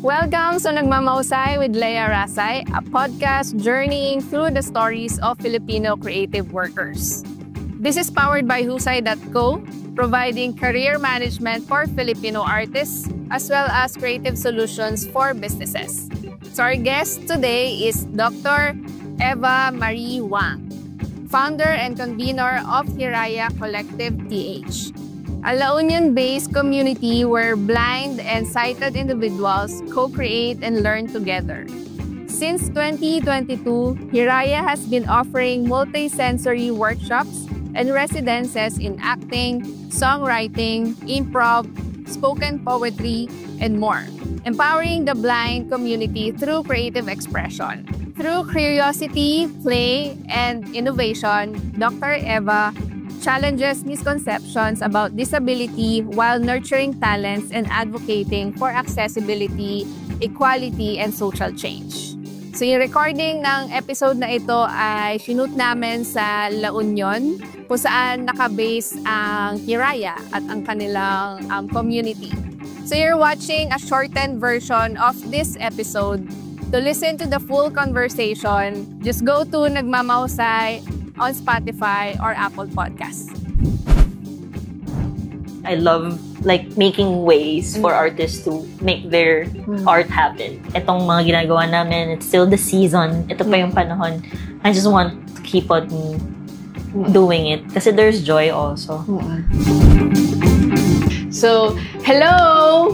Welcome sa Nagmamausay with Leia Rasay, a podcast journeying through the stories of Filipino creative workers. This is powered by Husay.co, providing career management for Filipino artists as well as creative solutions for businesses. So our guest today is Dr. Eva Marie Wang, founder and convener of Hiraya Collective PH, a La Union-based community where blind and sighted individuals co-create and learn together. Since 2022, Hiraya has been offering multi-sensory workshops and residences in acting, songwriting, improv, spoken poetry, and more, empowering the blind community through creative expression. Through curiosity, play, and innovation, Dr. Eva challenges misconceptions about disability while nurturing talents and advocating for accessibility, equality, and social change. So yung recording ng episode na ito ay shoot namin sa La Union, kung saan nakabase ang Hiraya at ang kanilang community. So you're watching a shortened version of this episode. To listen to the full conversation, just go to Nagmamausay on Spotify or Apple Podcasts. I love making ways for artists to make their art happen. Itong mga ginagawa namin, it's still the season. Ito pa yung panahon. I just want to keep on doing it kasi there's joy also. So, hello!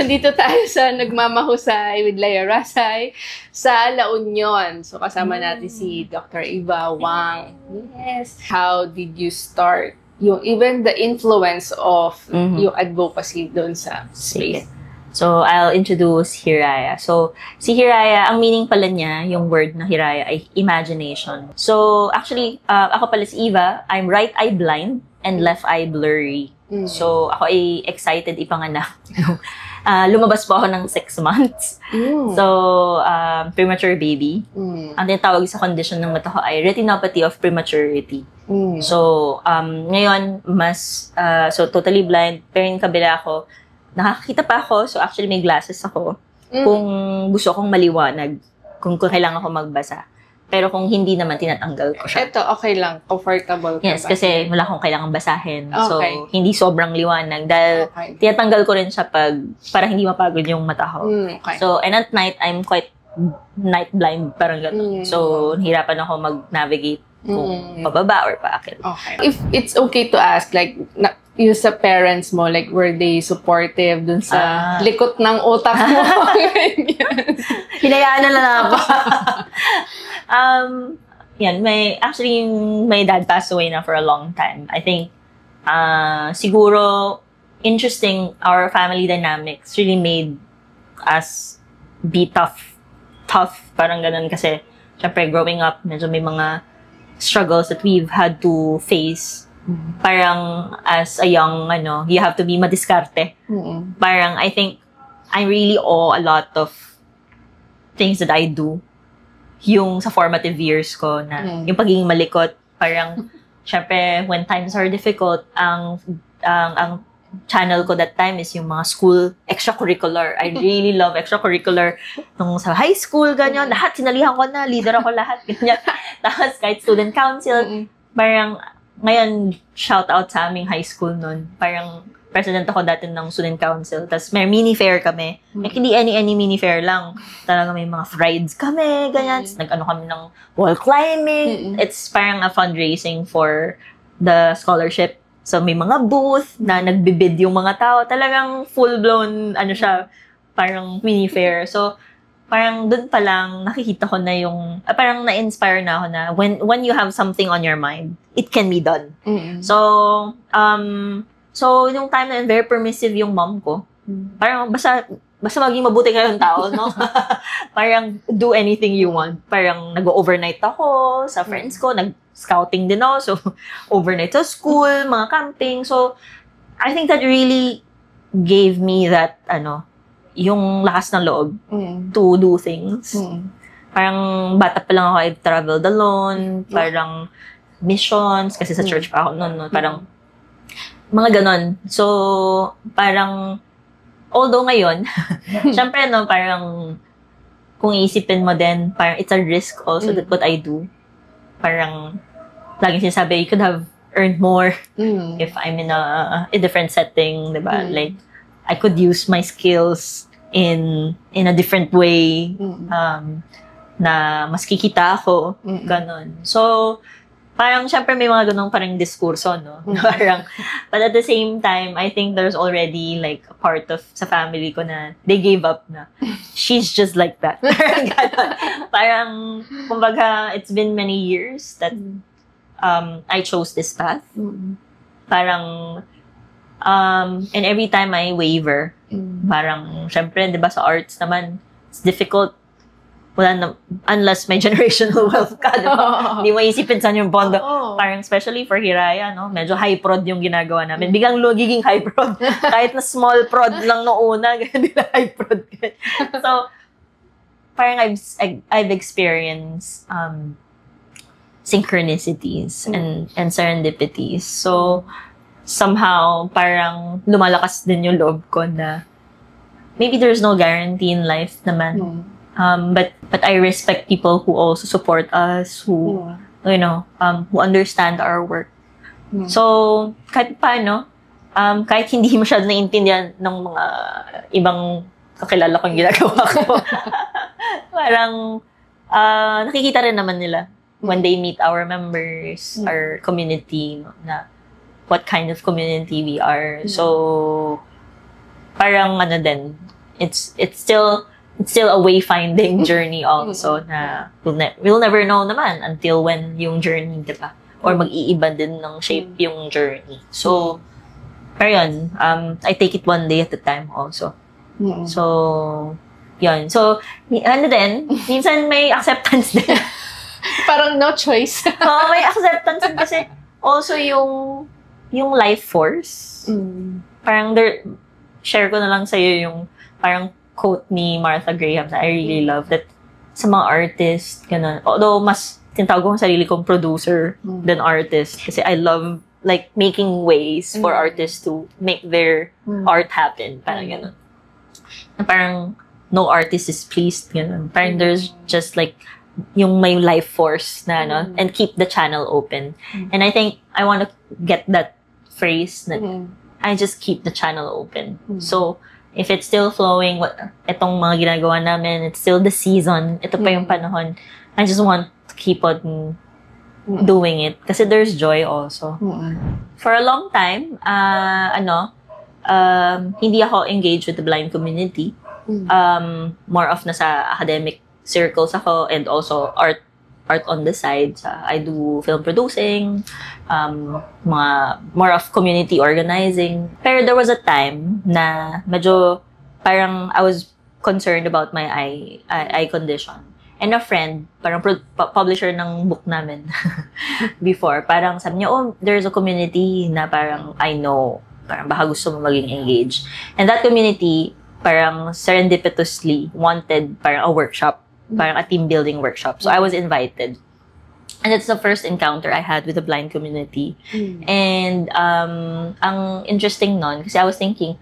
Dito tayo sa Nagmamahusay with Leia Rasay sa La Union. So, kasama natin si Dr. Eva Wang. Yes. How did you start? Even the influence of yung advocacy doon sa space. So, I'll introduce Hiraya. So, si Hiraya, ang meaning pala niya, yung word na Hiraya ay imagination. So, actually, ako pala si Eva. I'm right eye blind and left eye blurry. So, ako ay excited ipanganak. Lumabas po ako ng 6 months. So, premature baby. Ang tinatawag sa condition ng mata ko ay retinopathy of prematurity. So, ngayon, so totally blind. Pero yung kabila ako, nakakita pa ako. So, actually, may glasses ako. Kung gusto kong maliwanag, kung kailangan ko magbasa. Pero kung hindi naman, tinatanggal ko siya. Ito, okay lang. Comfortable ka Yes, ba? kasi wala akong kailangan basahin. Okay. So, hindi sobrang liwanag. Dahil tinatanggal ko rin siya para hindi mapagod yung mata ko. Okay. So, and at night, I'm quite night blind. Parang gano'n. So, nahirapan ako mag-navigate kung pababa or paakit. Okay. If it's okay to ask, yung sa parents mo, were they supportive dun sa likot ng utak mo? Hinayaan na lang ako. Actually, my dad passed away na for a long time. I think, siguro, interesting, our family dynamics really made us be tough. Tough, parang ganun kasi, syempre, growing up, medyo may mga struggles that we've had to face. Parang as a young, you have to be madiskarte. Parang, I think, I really owe a lot of things that I do yung sa formative years ko na yung pagiging malikot. Parang, syempre, when times are difficult, ang channel ko that time is yung mga school extracurricular. I really love extracurricular. Nung sa high school, ganyan, lahat, sinalihan ko na, leader ako lahat, ganyan. Tapos, kahit student council, parang, ngayon, shout out sa aming high school nun. Parang, president ako dati ng student council. Tapos, may mini fair kami. Hindi any mini fair lang. Talaga may mga rides kami, ganyan. Nag-ano kami ng wall climbing. It's parang a fundraising for the scholarship. So, may mga booth na nagbibid yung mga tao. Talagang full-blown, siya, parang mini fair. So, parang dun pa lang, nakikita ko na yung, parang na-inspire na ako na when you have something on your mind, it can be done. So, yung time na yun, very permissive yung mom ko. Parang, basta maging mabuti kayong tao, no? Parang, do anything you want. Parang, nag-overnight ako sa friends ko, nag-scouting din ako. So, overnight sa school, mga camping. So, I think that really gave me that, yung lakas ng loob to do things. Parang, bata pa lang ako, I traveled alone. Parang, missions, kasi sa church pa ako noon, no? Parang, mga ganon. So, parang, although ngayon, syempre, no, parang, kung iisipin mo din, parang it's a risk also that what I do. Parang, laging sinasabi, you could have earned more if I'm in a different setting, diba? Like, I could use my skills in a different way, na mas kikita ako, ganon. So, parang, syempre, may mga ganong parang diskurso, no? Parang, but at the same time, I think there's already, like, a part of, sa family ko na, they gave up na. She's just like that. Parang, kumbaga, it's been many years that, I chose this path. Parang, and every time I waver, parang, syempre, di ba, sa arts naman, it's difficult. Wala na, unless may generational wealth ka, diba? Hindi mo isipin saan yung pondo. Parang especially for Hiraya, no? Medyo high prod yung ginagawa namin. Biglang giging high prod. Kahit na small prod lang noong una, ganyan nila high prod. So, parang I've experienced synchronicities and serendipities. So, somehow, parang lumalakas din yung loob ko na maybe there's no guarantee in life naman. But I respect people who also support us, who you know, who understand our work. So kahit paano, kahit hindi masyado naiintindihan ng mga ibang kakilala kong ginagawa ko, parang nakikita rin naman nila when they meet our members, our community, no, na what kind of community we are. So parang ano din, it's still a wayfinding journey also na we'll never know naman until when yung journey, diba? Or mag-iiba din ng shape yung journey. So, pero yun, I take it one day at a time also. So, yun. So, ano din, minsan may acceptance din. Parang no choice. May acceptance din kasi also yung life force. Parang share ko na lang sa'yo yung parang quote ni Martha Graham na I really love that sa mga artist, ganun. Although, mas tinatawag ko ang sarili kong producer than artist kasi I love like making ways for artists to make their art happen. Parang ganun. Na parang no artist is pleased. Ganun. Parang there's just like yung may life force na ano, and keep the channel open. And I think I want to get that phrase na I just keep the channel open. So, if it's still flowing, itong mga ginagawa namin, it's still the season, ito pa yung panahon, I just want to keep on doing it. Kasi there's joy also. For a long time, hindi ako engaged with the blind community. More of nasa academic circles ako and also art on the side. I do film producing, mga more of community organizing. Pero there was a time na medyo parang I was concerned about my eye condition. And a friend, parang publisher ng book namin before, parang sabi niya, oh, there's a community na parang I know, parang baka gusto mo maging engaged. And that community, parang serendipitously wanted parang a workshop, parang a team building workshop. So I was invited. And it's the first encounter I had with the blind community. And ang interesting nun, kasi I was thinking,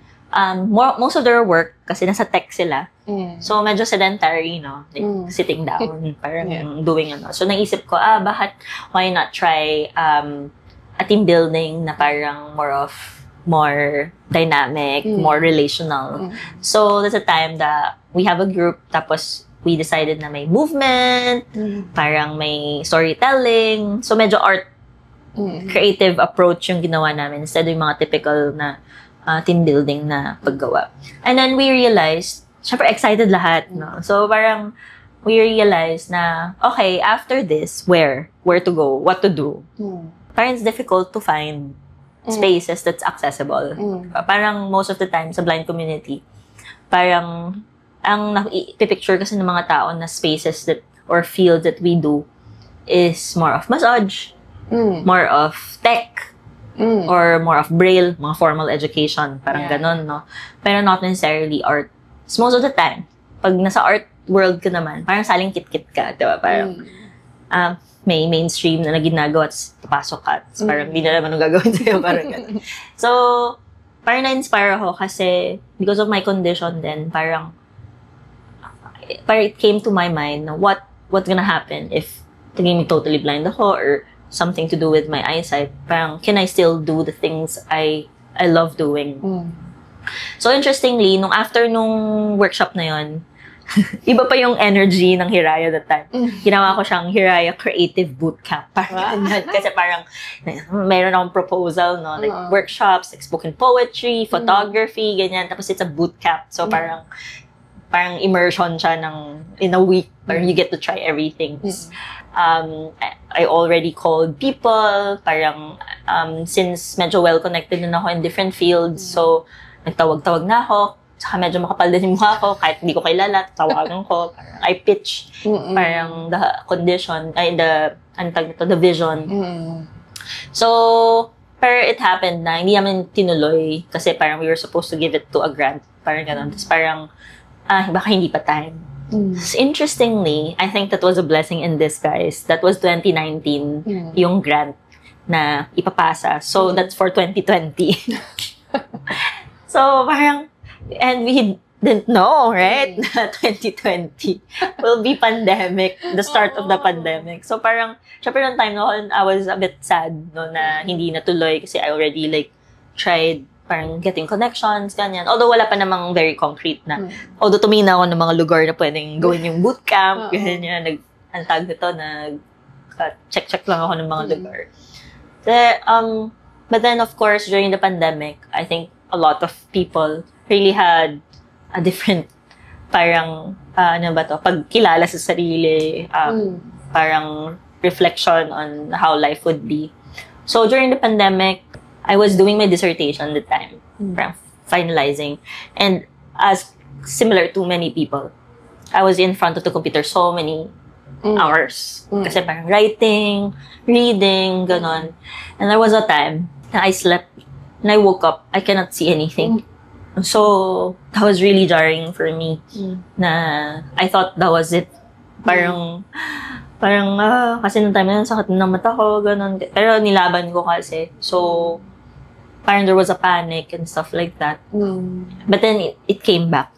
most of their work, kasi nasa tech sila. So medyo sedentary, no? Like, sitting down, parang doing ano. So naisip ko, why not try a team building na parang more dynamic, more relational. So that's a time that we have a group, tapos we decided na may movement, parang may storytelling. So, medyo art, creative approach yung ginawa namin instead of yung mga typical na team building na paggawa. And then we realized, syempre excited lahat, no? So, parang we realized na, okay, after this, where to go, what to do. Parang it's difficult to find spaces that's accessible. Parang most of the time sa blind community, parang ang napipicture kasi ng mga tao na spaces that or fields that we do is more of massage, more of tech, or more of braille, mga formal education, parang ganon, no? Pero not necessarily art. So most of the time, pag nasa art world ka naman, parang saling kit-kit ka, diba? Parang may mainstream na ginagawa at papasok ka. So, parang hindi na naman ang gagawin sa'yo, parang ganon. So, parang na-inspire ako kasi because of my condition then parang it came to my mind na what's gonna happen if naging totally blind ako or something to do with my eyesight. Parang, can I still do the things I love doing? So, interestingly, after nung workshop na yon, iba pa yung energy ng Hiraya that time. Ginawa ko siyang Hiraya Creative Bootcamp. Parang kasi parang mayroon akong proposal, no? Like workshops, like spoken poetry, photography, ganyan. Tapos it's a bootcamp. So parang immersion siya in a week. Parang you get to try everything. I already called people. Parang since medyo well-connected na ako in different fields. So nagtawag-tawag na ako. Saka medyo makapal din yung mukha ko, kahit hindi ko kilala, tawagan ko. Parang I pitch, parang the condition, the vision. So, pero it happened na hindi namin tinuloy kasi parang we were supposed to give it to a grant. Parang ganun. Tapos parang, baka hindi pa time. So, interestingly, I think that was a blessing in disguise. That was 2019, yung grant na ipapasa. So, that's for 2020. So, parang, and we didn't know, right? Na 2020 will be pandemic, the start of the pandemic. So parang, syempre nung time noon, I was a bit sad, no, na hindi natuloy kasi I already like tried parang getting connections, ganyan. Although wala pa namang very concrete na. Although tumingin ako ng mga lugar na pwedeng gawin yung bootcamp, ganyan, antag nito, check lang ako ng mga lugar. But then of course, during the pandemic, I think a lot of people really had a different parang pagkilala sa sarili, parang reflection on how life would be. So during the pandemic, I was doing my dissertation at the time, parang finalizing, and as similar to many people, I was in front of the computer so many hours kasi parang writing, reading, ganon. And there was a time na I slept and I woke up, I cannot see anything. So, that was really jarring for me. Na, I thought that was it. Parang, kasi nung time na yun, sakit ng mata ko, ganun. Pero nilaban ko kasi. So, parang there was a panic and stuff like that. But then, it came back.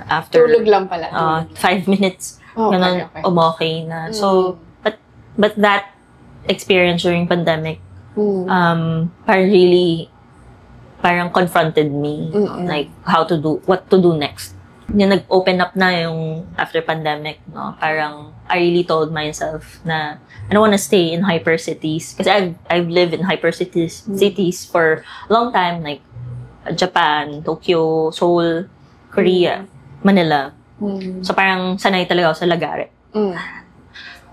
After, tulog lang pala. 5 minutes. Ganun, okay na. So, but that experience during pandemic, parang confronted me, like, what to do next. Yung nag-open up na yung after pandemic, no? Parang, I really told myself na I don't want to stay in hyper cities. Kasi I've lived in hyper cities for a long time, like, Japan, Tokyo, Seoul, Korea, Manila. So, parang sanay talaga ako sa lagare.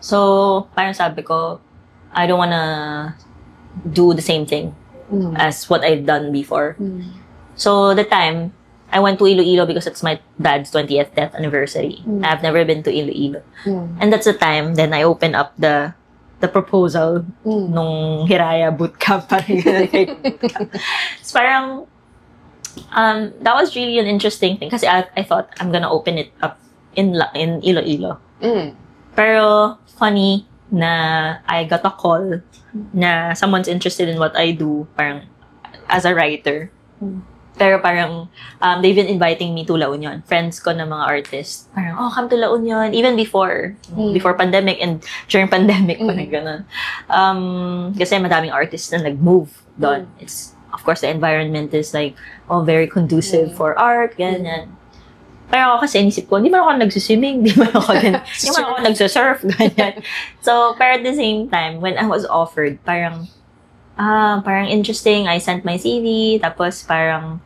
So, parang sabi ko, I don't wanna do the same thing as what I've done before. So, the time, I went to Iloilo because it's my dad's 20th death anniversary. I've never been to Iloilo. And that's the time, then I opened up the proposal nung Hiraya Bootcamp. So, parang, that was really an interesting thing kasi I thought I'm gonna open it up in Iloilo. Pero, funny na I got a call na someone's interested in what I do, parang as a writer. Pero parang they've been inviting me to La Union. Friends ko na mga artists. Parang, come to La Union. Even before pandemic and during pandemic, parang ganun. Kasi madaming artists na nag-move doon. It's, of course, the environment is like, very conducive for art, ganyan. Pero ako kasi inisip ko, hindi man ako nagsuswimming, hindi man ako nagsusurf, ganyan. So, pero at the same time, when I was offered, parang interesting, I sent my CV, tapos parang,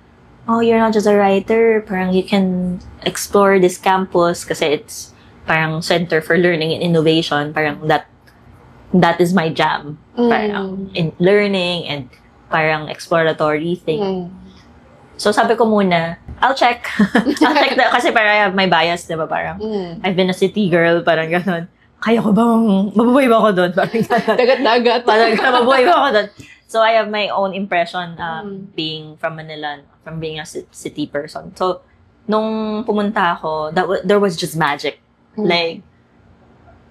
you're not just a writer, parang you can explore this campus kasi it's parang Center for Learning and Innovation, parang that is my jam. Parang in learning and parang exploratory thing. So, sabi ko muna, I'll check. Kasi parang I have my bias, diba? Parang, I've been a city girl, parang gano'n. Kaya ko bang, mabubuhay ba ako doon? Parang gano'n. Dagat-dagat. Parang mabubuhay ba ako doon? So, I have my own impression being from Manila, from being a city person. So, nung pumunta ako, there was just magic. Like,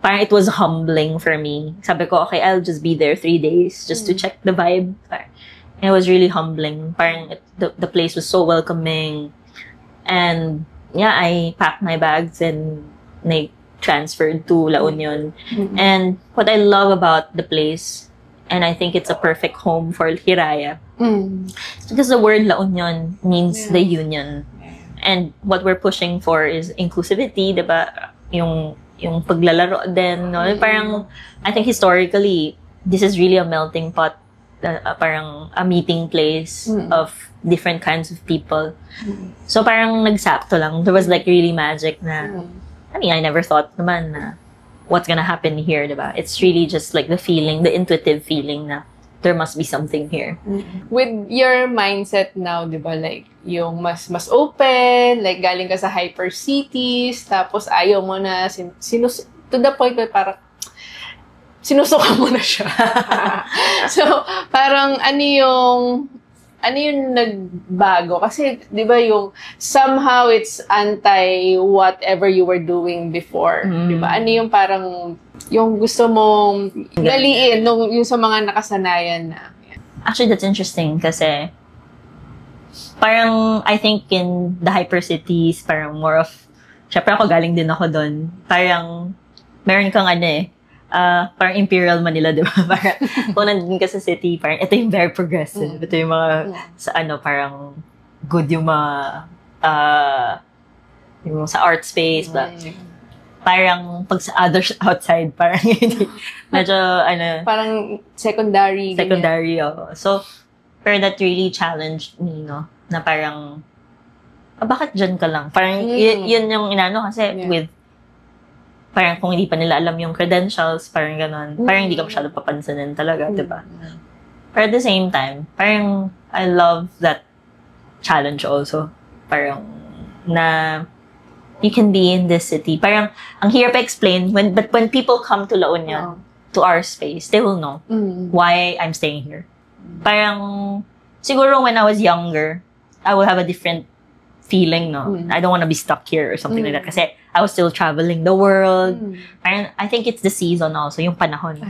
parang it was humbling for me. Sabi ko, okay, I'll just be there 3 days just to check the vibe. It was really humbling. Parang the place was so welcoming. And yeah, I packed my bags and transferred to La Union. And what I love about the place, and I think it's a perfect home for Hiraya, because the word La Union means the union. And what we're pushing for is inclusivity, diba? Yung paglalaro din, no? Parang, I think historically, this is really a melting pot, parang a meeting place of different kinds of people. So parang nagsakto lang. There was like really magic na, I mean, I never thought naman na what's gonna happen here, diba? It's really just like the feeling, the intuitive feeling na there must be something here. With your mindset now, di ba, like, yung mas open, like, galing ka sa hyper cities, tapos ayaw mo na, to the point where parang, sinusuka mo na siya. So, parang, ano yung nagbago? Kasi, di ba, yung, somehow it's anti whatever you were doing before. Di ba? Ano yung parang, yung gusto mong daliin yung sa mga nakasanayan na. Actually, that's interesting kasi parang I think in the hypercities, parang more of, syempre ako galing din ako doon. Parang meron kang parang Imperial Manila, di ba? Parang kung nandun ka sa city, parang ito yung very progressive. Ito yung mga, parang good yung mga, yung sa art space, parang pag sa others outside, parang hindi, medyo, parang secondary. So, pero that really challenged me, no? Na parang, bakit dyan ka lang? Parang, yun yung kasi with, parang kung hindi pa nila alam yung credentials, parang ganon, parang hindi ka masyado papansinin talaga, diba? Pero at the same time, parang, I love that challenge also. Parang, na, you can be in this city. Parang, ang hirap explain, but when people come to La Union, to our space, they will know why I'm staying here. Parang, siguro when I was younger, I would have a different feeling, no? I don't want to be stuck here or something like that. Kasi I was still traveling the world. Parang, I think it's the season also, yung panahon.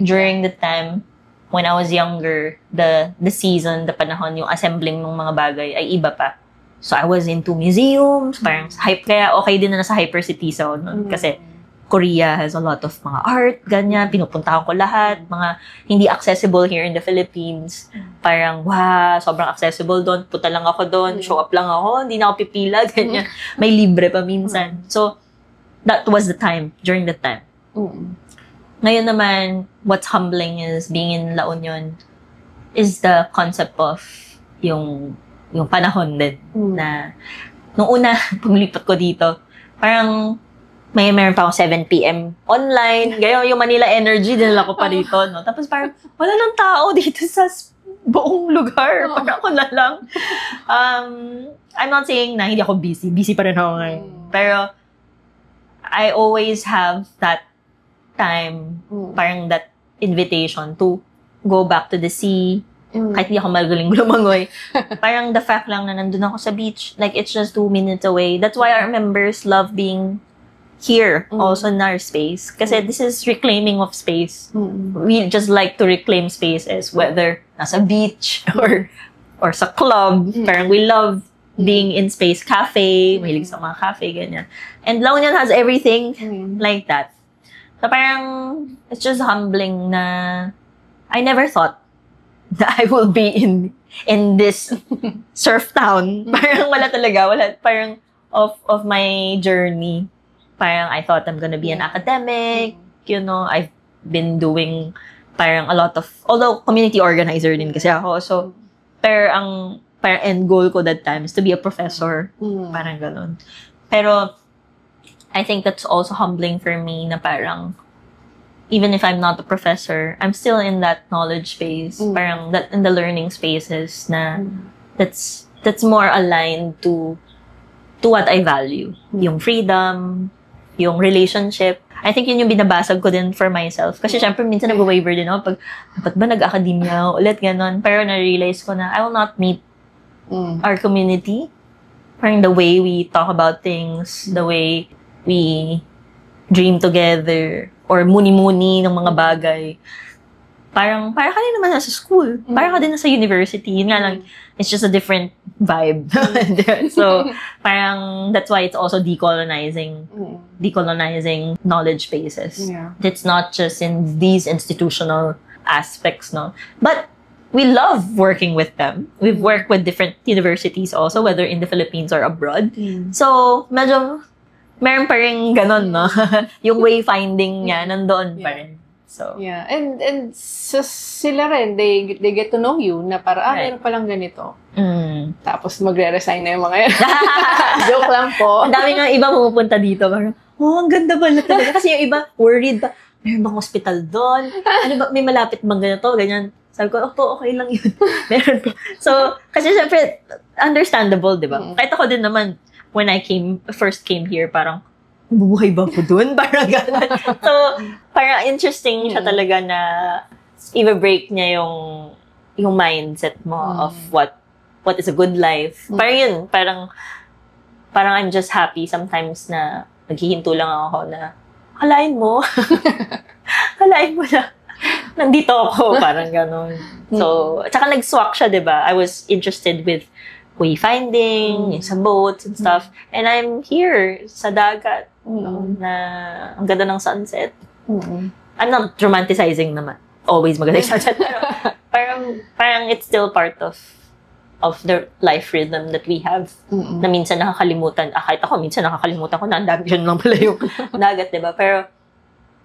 During the time, when I was younger, the season, the panahon, yung assembling ng mga bagay ay iba pa. So, I was into museums, parang kaya okay din na nasa hypercities ako nun. Kasi, Korea has a lot of mga art, ganyan, pinupuntahan ko lahat, mga hindi accessible here in the Philippines. Parang, wow, sobrang accessible doon, punta lang ako doon, show up lang ako, hindi na ako pipila, ganyan. May libre pa minsan. So, that was the time, during that time. Ngayon naman, what's humbling is being in La Union is the concept of yung panahon din na nung una pumipat ko dito parang meron pa akong 7 PM online gayon yung Manila energy dinala ko pa dito no tapos parang wala nang tao dito sa buong lugar parang ako na lang I'm not saying na hindi ako busy pa rin ako ngayon pero I always have that time parang that invitation to go back to the sea. Kahit hindi ako magaling lumangoy. Parang the fact lang na nandun ako sa beach, like it's just 2 minutes away. That's why our members love being here, also in our space. Kasi this is reclaiming of space. We just like to reclaim spaces, whether nasa beach or sa club. Parang we love being in space. Cafe, mahilig sa mga cafe, ganyan. And La Union has everything like that. So parang, it's just humbling na I never thought that I will be in this surf town. Parang wala talaga. Parang of my journey. Parang I thought I'm gonna be an academic. You know, I've been doing parang a lot of, although community organizer din kasi ako. So, parang end goal ko that time is to be a professor. Parang ganun. Pero, I think that's also humbling for me na parang even if I'm not a professor, I'm still in that knowledge space, parang that in the learning spaces na that's more aligned to what I value. Yung freedom, yung relationship. I think yun yung binabasag ko din for myself. Kasi syempre minsan nag-waver din ako pag dapat ba nag-academia ako ulit ganon. Pero na-realize ko na I will not meet our community. Parang the way we talk about things, the way we dream together, or muni-muni ng mga bagay. parang ka din naman nasa school. Parang ka din nasa university. Yun nga lang, it's just a different vibe. So, parang, that's why it's also decolonizing knowledge bases. Yeah. It's not just in these institutional aspects, no? But, we love working with them. We've worked with different universities also, whether in the Philippines or abroad. So, medyo, meron pa rin ganun, no? Yung wayfinding niya, nandoon pa rin. So, yeah. And so sila rin, they get to know you na para, meron palang ganito. Tapos magre-resign na yung mga yan. Joke lang po. Ang dami nga iba pumupunta dito. Parang, ang ganda ba na talaga? Kasi yung iba, worried ba? Meron bang hospital doon? Ano ba, may malapit bang ganito? Ganyan. Sabi ko, okay lang yun. Meron ko. So, kasi syempre, understandable, di ba? Kahit ako din naman, when I first came here, parang, bubuhay ba po doon? Parang gano'n. So, parang interesting siya talaga na i-break niya yung mindset mo of what is a good life. Parang yun, parang I'm just happy sometimes na naghihinto lang ako na, kalain mo na, nandito ako, parang gano'n. So, tsaka nag-swak siya, diba? I was interested with wayfinding, sa boats and stuff. And I'm here sa dagat. Na ang ganda ng sunset. I'm not romanticizing naman. Always maganda yung sunset. parang it's still part of the life rhythm that we have. Na minsan nakakalimutan. Kahit ako, minsan nakakalimutan ko na ang dami yun lang pala yung dagat, diba? Pero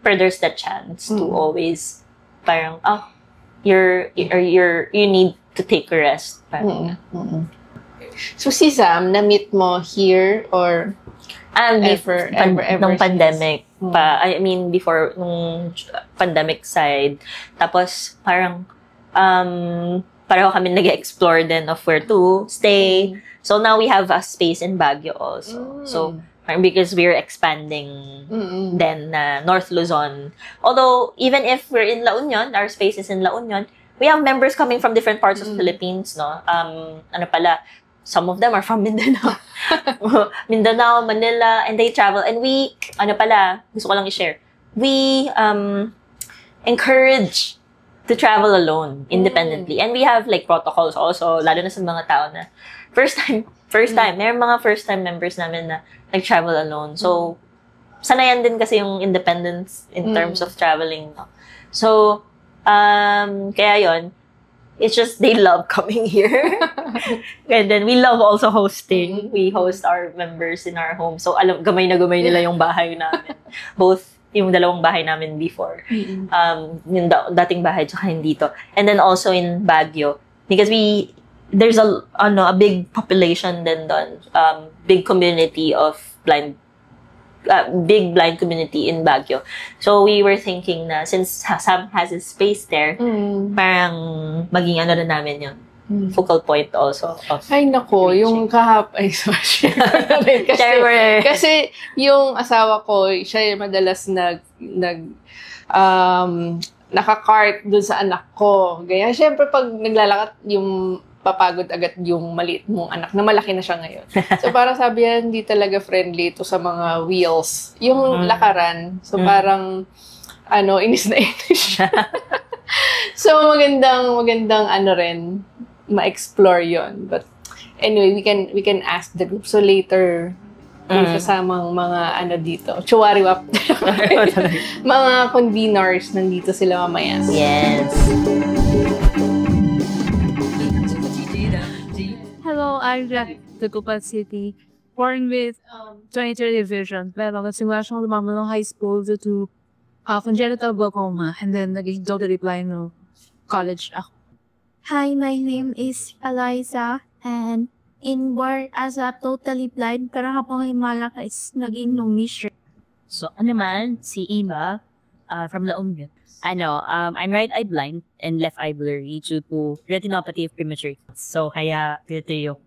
there's that chance to always parang, you need to take a rest. Parang, So si Sam, na-meet mo here or ever nung pandemic pa. I mean, before, nung pandemic side. Tapos, parang, pareho kami nag-explore din of where to stay. So, now we have a space in Baguio also. So, because we're expanding then North Luzon. Although, even if we're in La Union, our space is in La Union, we have members coming from different parts of the Philippines, no? Some of them are from Mindanao. Mindanao, Manila, and they travel. And we, gusto ko lang i-share. We encourage to travel alone, independently. And we have like protocols also, lalo na sa mga tao na first time. Mayroon mga first-time members namin na nag-travel alone. So, sanayan din kasi yung independence in terms of traveling. No? So, kaya yon. It's just they love coming here. And then we love also hosting. We host our members in our home. So gamay na gamay nila yung bahay namin. Both yung dalawang bahay namin before. Yung dating bahay tsaka hindi to. And then also in Baguio. Because there's a big population din doon. Big community of big blind community in Baguio. So, we were thinking na since Sam has his space there, parang maging na namin yun. Focal point also. Ay, nako, yung sorry. Kasi yung asawa ko, siya madalas naka-cart dun sa anak ko. Gaya, syempre pag naglalakad, yung papagod agad yung maliit mong anak na malaki na siya ngayon. So, para sabi yan, hindi talaga friendly to sa mga wheels. Yung lakaran. So, parang, inis na inis siya. So, magandang rin, ma-explore yon. But, anyway, we can ask the group. So, later, may kasamang mga dito. Chuwariwap. Mga conveners, nandito sila mamaya. Yes. Hello, I'm Jack, Tagupan City. Born with 23 vision. Pero nagsimula siyang lumama ng high school due to congenital glaucoma. And then naging totally blind no college ako. Hi, my name is Eliza. And born as a totally blind. Pero habang malaki is naging mission. So, naman, si Ima from La Union. I'm right-eye blind and left-eye blurry due to retinopathy of premature. So, kaya dito yung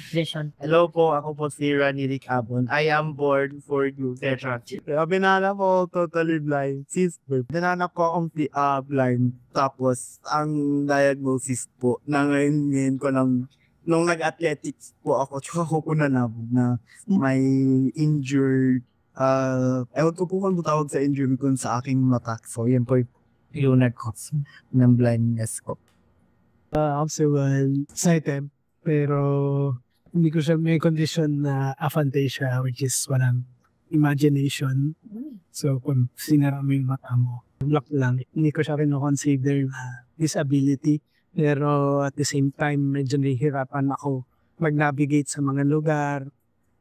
vision. Hello po, ako po si Rani Rick Abon. I am born for you, Tetra. Binanap po, totally blind. Since birth. Binanap ko akong blind. Tapos, ang diagnosis po, ngayon ko nung nag-athletics po ako, tsaka ko nanabog na may injured, ewan ko po kung tawag sa injury ko sa aking mata. So, yan po yung nag-cause ng blindness ko. Observable sighted, pero hindi ko siya may condition na aphantasia, which is walang imagination. So, kung sinara mo yung mata mo, block lang. Hindi ko siya rin-consider na disability. Pero at the same time, medyo nahihirapan ako mag-navigate sa mga lugar.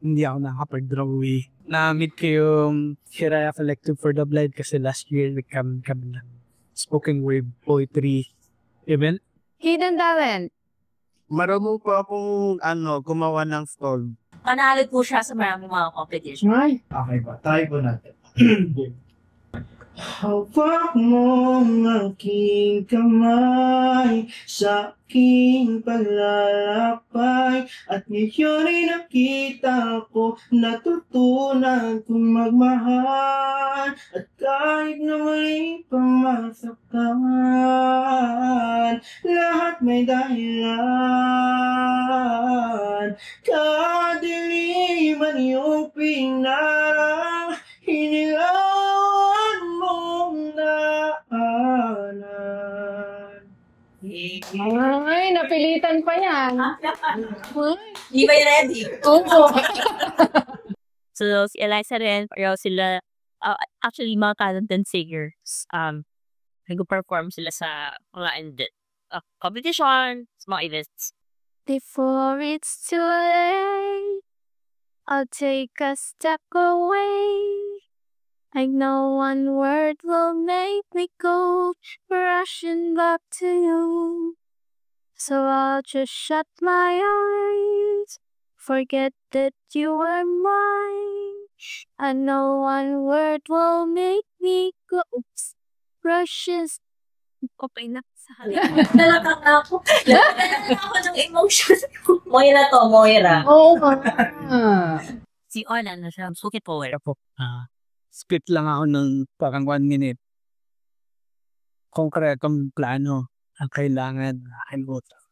Hindi ako nakapag-drawing. Na-meet ko yung Hiraya Collective for the Blind kasi last year nagkaroon kami ng spoken word poetry event. Hidden talent. Marunong po akong gumawa ng stall. Panalo po siya sa maraming mga competition. Okay ba? Try ko natin. Hawak mo ang aking kamay sa aking paglalakbay at ngayon ay nakita ko natutunan kong magmahal at kahit na mali pamasaktan lahat may dahilan kadiliman yung pinarang hinilawan mong daanan. Ay, napilitan pa yan. Di ba you ready? Oo. So, si Eliza rin, pareho sila, actually, mga talented singers. Nag-perform sila sa mga competition, sa mga events. Before it's too late, I'll take a step away. I know one word will make me go rushing back to you. So I'll just shut my eyes, forget that you were mine. I know one word will make me go rushes. Okay na. Nalakang ako. Nalakang ako ng emotion. Moira to, Moira. Oo nga. Si Ona na siya. Sukit power. Split lang ako ng parang 1 minute. Konkretong plano ang kailangan aking utang.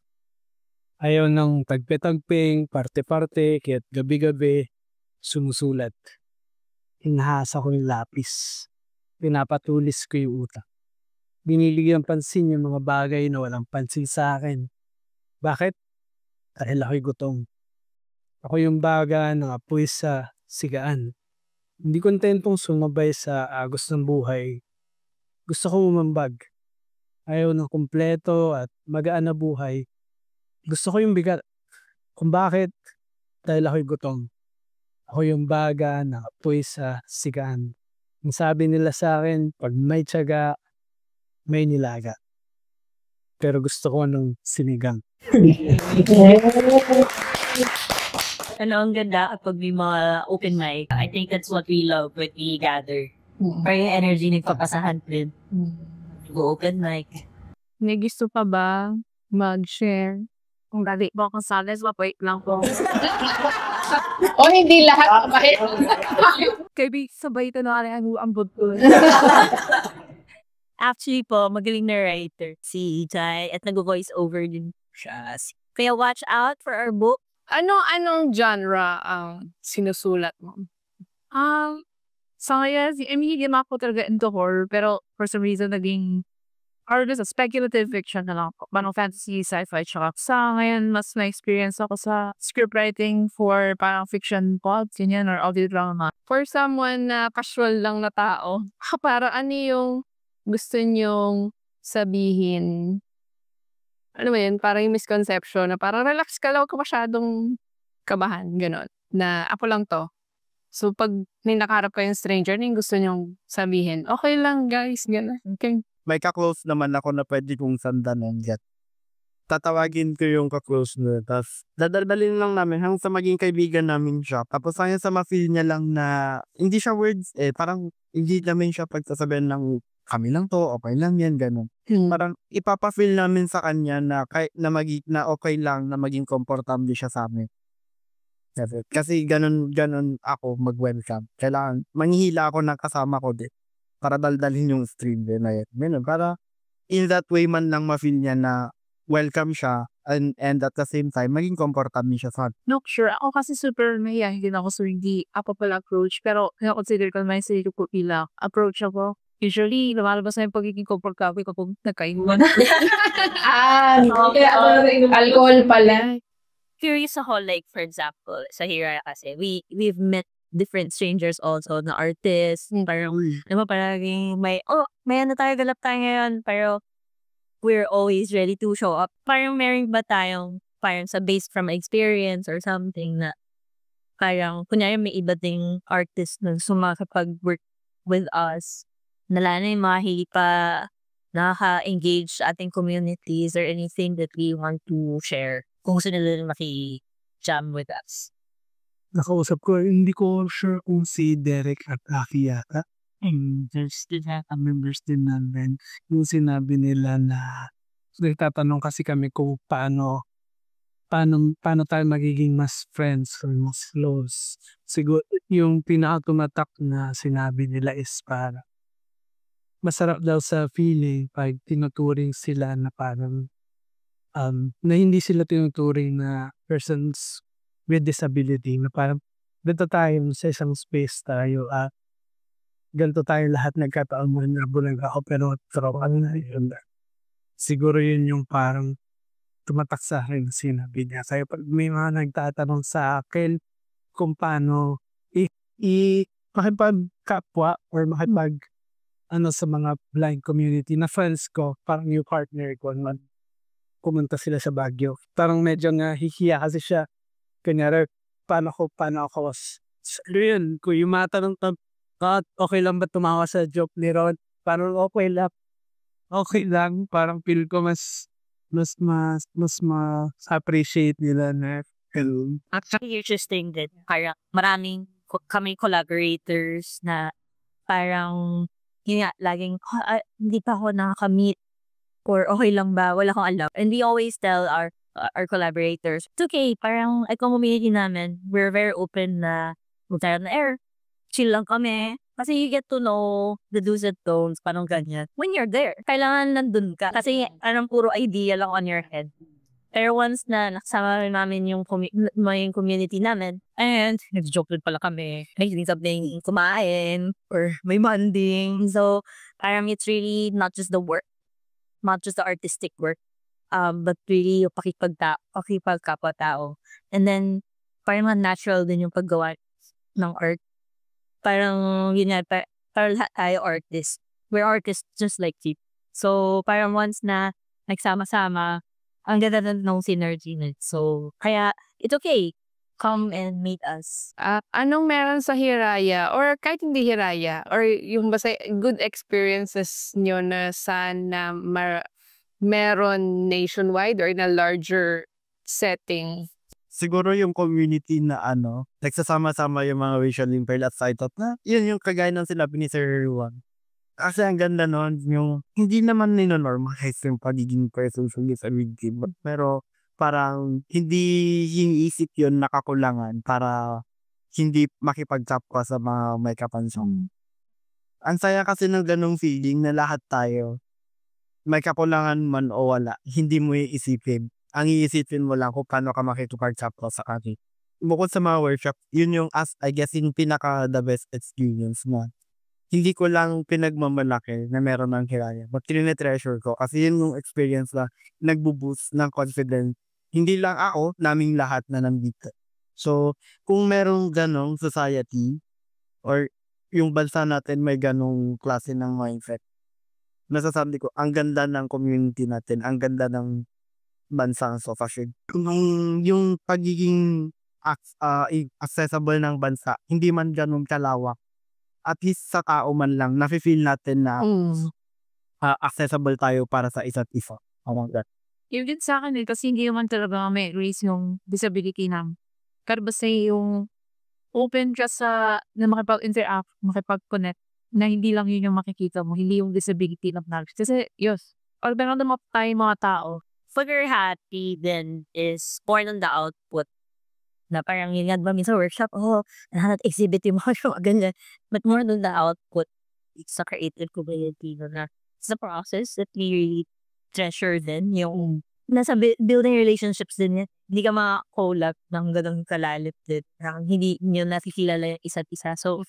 Ayaw ng tagpe-tagping, parte-parte, kaya't gabi-gabi, sumusulat. Hinahasa ko yung lapis. Pinapatulis ko yung utak. Biniligyan pansin yung mga bagay na walang pansin sa akin. Bakit? Dahil ako'y gutom. Ako yung baga ng apoy sa sigaan. Hindi kontentong sumabay sa agos ng buhay. Gusto ko umambag. Ayaw ng kumpleto at magaan na buhay. Gusto ko yung bigat. Kung bakit? Dahil ako'y gutom. Ako yung baga ng apoy sa sigaan. Ang sabi nila sa akin, pag may tiyaga, may nilaga. Pero gusto ko ng sinigang. Ang ganda kapag may mga open mic. I think that's what we love when we gather. Parang yung energy nagpapasahan din. Go open mic. May gusto pa ba mag-share? Kung dali mo akong salas, wait lang po. O hindi lahat sabay. Kaya sabay ito na ang ambot ko. Actually po, magaling na writer si Jai at nag-voice over din siya. Kaya watch out for our book. Anong genre ang sinusulat mo? Sa ngayon, hindi naman ako talaga into horror, pero for some reason, naging just a speculative fiction na lang ako. Parang fantasy, sci-fi, tsaka sa ngayon, mas na-experience ako sa scriptwriting for parang fiction pods, ganyan, or audio drama. For someone na casual lang na tao, parang ano yung gusto nyong sabihin? Ano ba yun? Parang yung misconception na parang relax ka lang, huwag ka masyadong kabahan, gano'n. Na ako lang to. So, pag may nakaharap kayong stranger, yung gusto nyong sabihin, okay lang guys, gano'n. Okay. May ka-close naman ako na pwede kong sandanan yan. Tatawagin ko yung ka-close na. Tapos, dadalbalin lang namin hanggang sa maging kaibigan namin siya. Tapos, hanggang sa ma-feel niya lang na, hindi siya words parang hindi namin siya pagsasabihan ng kami lang to, okay lang yan, gano'n. Parang ipapa-feel namin sa kanya na okay lang na maging komportable siya sa amin. Kasi ganun ako mag-welcome. Kailangan, manghihila ako ng kasama ko din. Para daldalhin yung stream din na yan. Para in that way man lang ma-feel niya na welcome siya and at the same time, maging komportable siya sa akin. No, sure. Ako kasi super mahihayin din ako so hindi ako pala approach. Pero consider ko naman yung sarili ko bilang approach ako. Usually, lumalabas na yung pagiging komportable kapag nagkainuman. Alcohol pala. Curious ako, like, for example, sa Hiraya kasi, we've met different strangers also na artists. Parang, parang may ano tayo, galap tayo ngayon. Pero, we're always ready to show up. Parang meron ba tayong, parang sa based from experience or something na, parang, kunyari may iba ding artist na sumakapag-work with us. Nala na yung mga nakaka-engage sa ating communities or anything that we want to share. Kung gusto nila maki-jam with us. Nakausap ko, hindi ko sure kung si Derek at Aki yata. There's still members din namin. Yung sinabi nila na nagtatanong kasi kami kung paano tayo magiging mas friends or mas close. Siguro yung pinaka-tumatak na sinabi nila is para masarap daw sa feeling pag tinuturing sila na parang na hindi sila tinuturing na persons with disability, na parang dito tayo sa isang space tayo at ganito tayo lahat nagkataon mo na bulang ako pero tropa na yun. Siguro yun yung parang tumatak sa akin sinabi niya. Kaya pag may mga nagtatanong sa akin kung paano makipagkapwa or sa mga blind community na friends ko, parang yung partner ko naman pumunta sila sa Baguio. Parang medyo nahihiya kasi siya. Kunyari, paano ako yun, kung yung matanong okay lang ba tumawa sa joke ni Ron? Parang okay lang. Okay lang. Parang feel ko mas appreciate nila na film. Actually, interesting din. Parang maraming kami collaborators na parang yun nga, laging, hindi pa ako nakaka-meet or okay lang ba, wala akong alam. And we always tell our collaborators, it's okay, parang community namin, we're very open na magtayo na air, chill lang kami. Kasi you get to know the do's and don'ts, parang ganyan. When you're there, kailangan nandun ka. Kasi parang puro idea lang on your head. Pero once na nakasama namin yung community namin, and nag-joke din pala kami, may something kumain, or may bonding. So, parang it's really not just the work, not just the artistic work, but really yung pakipagkapwa-tao. And then, parang natural din yung paggawa ng art. Parang, yun nga, parang lahat tayo artists. We're artists just like you. So, parang once na nagsama-sama, ang ganda ng synergy na. So, kaya, it's okay. Come and meet us. Anong meron sa Hiraya or kahit hindi Hiraya or yung basta good experiences nyo na sana meron nationwide or in a larger setting? Siguro yung community na nagsasama-sama yung mga racial impaired at sight-up na, yun yung kagaya ng sinabi ni Sir Juan. Kasi ang ganda nun, yung hindi naman nino-normalize yung pagiging person with disability. Pero parang hindi iniisip yun nakakulangan para hindi makipagkapwa sa mga may kapansong. Ang saya kasi ng ganong feeling na lahat tayo, may kakulangan man o wala, hindi mo iisipin. Ang iisipin mo lang kung paano ka makipagkapwa sa akin. Bukod sa mga workshop, yun yung I guess yung pinaka the best experience mo. Hindi ko lang pinagmamalaki na meron ng Hiraya. But tinitreasure ko. Kasi yun yung experience na nagbo-boost ng confidence. Hindi lang ako, naming lahat na nandito. So, kung merong ganong society, or yung bansa natin may ganong klase ng mindset, nasasabi ko, ang ganda ng community natin, ang ganda ng bansang Sofashield. Yung pagiging accessible ng bansa, hindi man ganong kalawak, at least sa tao man lang, nafe-feel natin na accessible tayo para sa isa't isa. Yung din sa akin kasi hindi naman talaga may raise yung disability namin. Pero basta yung open ka na makipag-interact, makipag-connect, na hindi lang yun yung makikita mo, hindi yung disability ng knowledge. Kasi, or meron naman tayo mga tao. What we're happy then is more than the output. Na parang yun nga ba minsan workshop, exhibit yung mga ganyan. But more than the output, it's a creative community na it's a process that we really treasure din. Yung nasa building relationships din yan. Hindi ka maka-collab ng ganang kalalit din. Hindi nyo nakikilala yung isa't isa. So,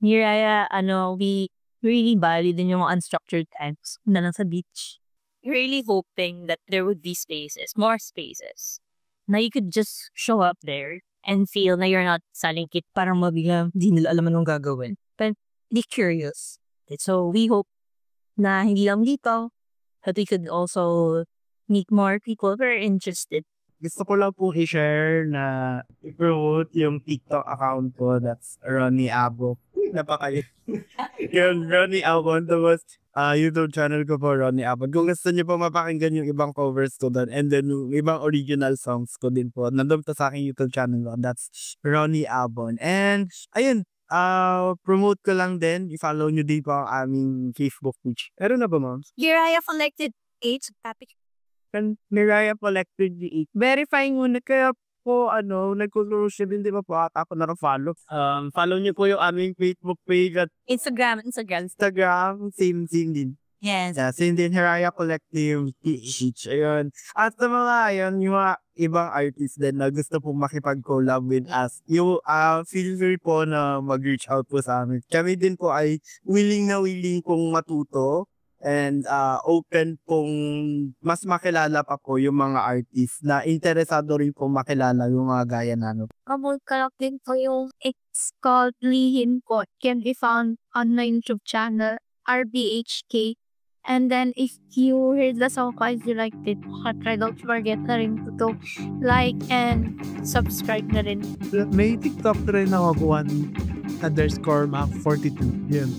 Hiraya, we really value din yung mga unstructured times na lang sa beach. Really hoping that there would be spaces, more spaces, na you could just show up there and feel na you're not salingkit, parang mabiglang di nila alam anong gagawin. But be curious. So we hope na hindi lang dito, that we could also meet more people who are interested. Gusto ko lang pong i-share na i-promote yung TikTok account ko. That's Ronnie Abo. Napakalit. Yung Ronnie Abo. Tapos, YouTube channel ko po, Ronnie Abo. Kung gusto niyo po mapakinggan yung ibang covers ko doon and then yung ibang original songs ko din po, nandun to sa aking YouTube channel ko. That's Ronnie Abon. And, ayun, promote ko lang din. I-follow nyo din po ang aming Facebook page. Meron na ba, ma'am? Jiraya collected 8 topic. Miraya Collected G8. Verifying muna kaya po, nagkukulong siya din, di ba po? At ako na-follow. Follow niyo po yung aming Facebook page at Instagram. same din. Yes. Yeah, same din, Hiraya Collective G8. Ayun. At sa mga, yung mga ibang artists din na gusto po makipag-collab with us, feel free po na mag-reach out po sa amin. Kami din po ay willing pong matuto. And open pong mas makilala pa po yung mga artists na interesado rin po makilala yung mga gaya namin. Kamulkalak din po yung It's called Lihin po. Can be found on my YouTube channel, RBHK. And then if you heard the song guys, you liked it, don't forget na rin to like and subscribe na rin. May TikTok rin ako, _map42. Yan.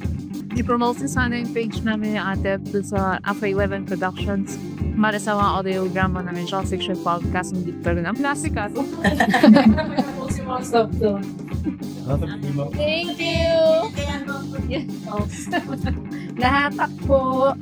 I-promote sana yung page namin yung ate sa Afro11 Productions. Para sa mga audiodrama namin, Short Fiction Podcast, hindi pa rin ang plastic ato. Thank you! Lahat po!